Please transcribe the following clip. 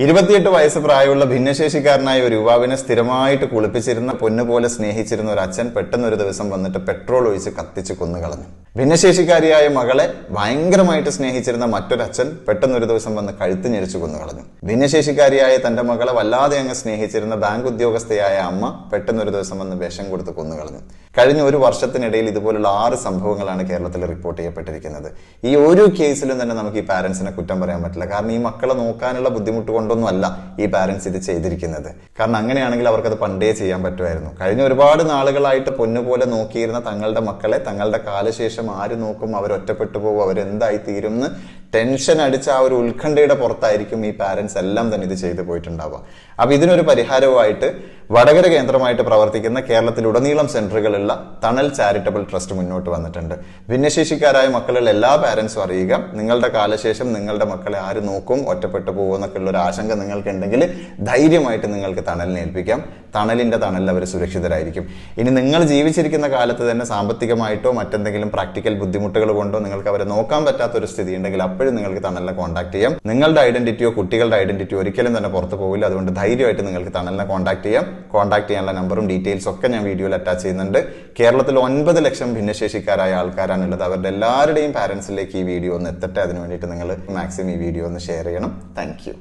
28 വയസ്സ് പ്രായമുള്ള ഭിന്നശേഷിക്കാരനായ ഒരു യുവാവിനെ സ്ഥിരമായിട്ട് കുളിപ്പിച്ചിരുന്ന പൊന്നുപോലെ സ്നേഹിച്ചിരുന്ന ഒരു അച്ഛൻ പെട്ടെന്ന് ഒരു ദിവസം വന്നിട്ട് പെട്രോൾ ഒഴിച്ച് കത്തിച്ച് കൊന്നുകളഞ്ഞു. ഭിന്നശേഷിക്കാരിയായ മകളെ ഭയങ്കരമായിട്ട് സ്നേഹിച്ചിരുന്ന മറ്റൊരച്ഛൻ പെട്ടെന്ന് ഒരു ദിവസം വന്ന് കഴുത്ത് ഞെരിച്ചു കൊന്നുകളഞ്ഞു. ഭിന്നശേഷിക്കാരിയായ തന്റെ മകളെ വല്ലാതെ അങ്ങ് സ്നേഹിച്ചിരുന്ന ബാങ്ക് ഉദ്യോഗസ്ഥയായ അമ്മ പെട്ടെന്ന് ഒരു ദിവസം വന്ന് വിഷം കൊടുത്ത് കൊന്നുകളഞ്ഞു. കഴിഞ്ഞ ഒരു വർഷത്തിനിടയിൽ ഇതുപോലുള്ള 6 സംഭവങ്ങളാണ് കേരളത്തിൽ റിപ്പോർട്ട് ചെയ്യപ്പെട്ടിരിക്കുന്നത്. ഈ ഓരോ കേസിലും തന്നെ നമുക്ക് ഈ പാരന്റ്സിനെ കുറ്റം പറയാൻ പറ്റില്ല. കാരണം ഈ മക്കളെ നോക്കാനുള്ള ബുദ്ധിമുട്ട് കൊണ്ടൊന്നും അല്ല ഈ പാരന്റ്സ് ഇത് ചെയ്തിരിക്കുന്നത്. കാരണം അങ്ങനെയാണെങ്കിൽ അവർക്കത് പണ്ടേ ചെയ്യാൻ പറ്റുമായിരുന്നു. കഴിഞ്ഞ ഒരുപാട് നാളുകളായിട്ട് പൊന്നുപോലെ നോക്കിയിരുന്ന തങ്ങളുടെ മക്കളെ തങ്ങളുടെ കാലശേഷം ആര് നോക്കും, അവർ ഒറ്റപ്പെട്ടു പോകും, അവരെന്തായി തീരും എന്ന് ടെൻഷൻ അടിച്ച ആ ഒരു ഉത്കണ്ഠയുടെ പുറത്തായിരിക്കും ഈ പാരന്റ്സ് എല്ലാം തന്നെ ഇത് ചെയ്തു പോയിട്ടുണ്ടാവുക. അപ്പൊ ഇതിനൊരു പരിഹാരമായിട്ട് വടകര കേന്ദ്രമായിട്ട് പ്രവർത്തിക്കുന്ന കേരളത്തിലുടനീളം സെന്ററുകളുള്ള തണൽ ചാരിറ്റബിൾ ട്രസ്റ്റ് മുന്നോട്ട് വന്നിട്ടുണ്ട്. ഭിന്നശേഷിക്കാരായ മക്കളുള്ള എല്ലാ പാരന്റ്സും അറിയുക, നിങ്ങളുടെ കാലശേഷം നിങ്ങളുടെ മക്കളെ ആര് നോക്കും, ഒറ്റപ്പെട്ടു പോകുമെന്നൊക്കെ ഉള്ള ഒരു ആശങ്ക നിങ്ങൾക്കുണ്ടെങ്കിൽ ധൈര്യമായിട്ട് നിങ്ങൾക്ക് തണലിനെ ഏൽപ്പിക്കാം. തണലിന്റെ തണലിൽ അവർ സുരക്ഷിതരായിരിക്കും. ഇനി നിങ്ങൾ ജീവിച്ചിരിക്കുന്ന കാലത്ത് തന്നെ സാമ്പത്തികമായിട്ടോ മറ്റെന്തെങ്കിലും പ്രാക്ടിക്കൽ ബുദ്ധിമുട്ടുകൾ കൊണ്ടോ നിങ്ങൾക്ക് അവരെ നോക്കാൻ പറ്റാത്ത ഒരു സ്ഥിതി ഉണ്ടെങ്കിൽ അപ്പോഴും നിങ്ങൾക്ക് തണലിനെ കോൺടാക്ട് ചെയ്യാം. നിങ്ങളുടെ ഐഡന്റിറ്റിയോ കുട്ടികളുടെ ഐഡന്റിറ്റിയോ ഒരിക്കലും തന്നെ പുറത്തു പോകില്ല. അതുകൊണ്ട് ധൈര്യമായിട്ട് നിങ്ങൾക്ക് തണലിനെ കോൺടാക്ട് ചെയ്യാം. കോൺടാക്ട് ചെയ്യാനുള്ള നമ്പറും ഡീറ്റെയിൽസ് ഒക്കെ ഞാൻ വീഡിയോയിൽ അറ്റാച്ച് ചെയ്യുന്നുണ്ട്. കേരളത്തിൽ 9 ലക്ഷം ഭിന്നശേഷിക്കാരായ ആൾക്കാരാണുള്ളത്. അവരുടെ എല്ലാവരുടെയും പാരന്റ്സിലേക്ക് ഈ വീഡിയോ ഒന്ന് എത്തട്ടെ. അതിനു വേണ്ടിയിട്ട് നിങ്ങൾ മാക്സിമം ഈ വീഡിയോ ഒന്ന് ഷെയർ ചെയ്യണം. Thank you.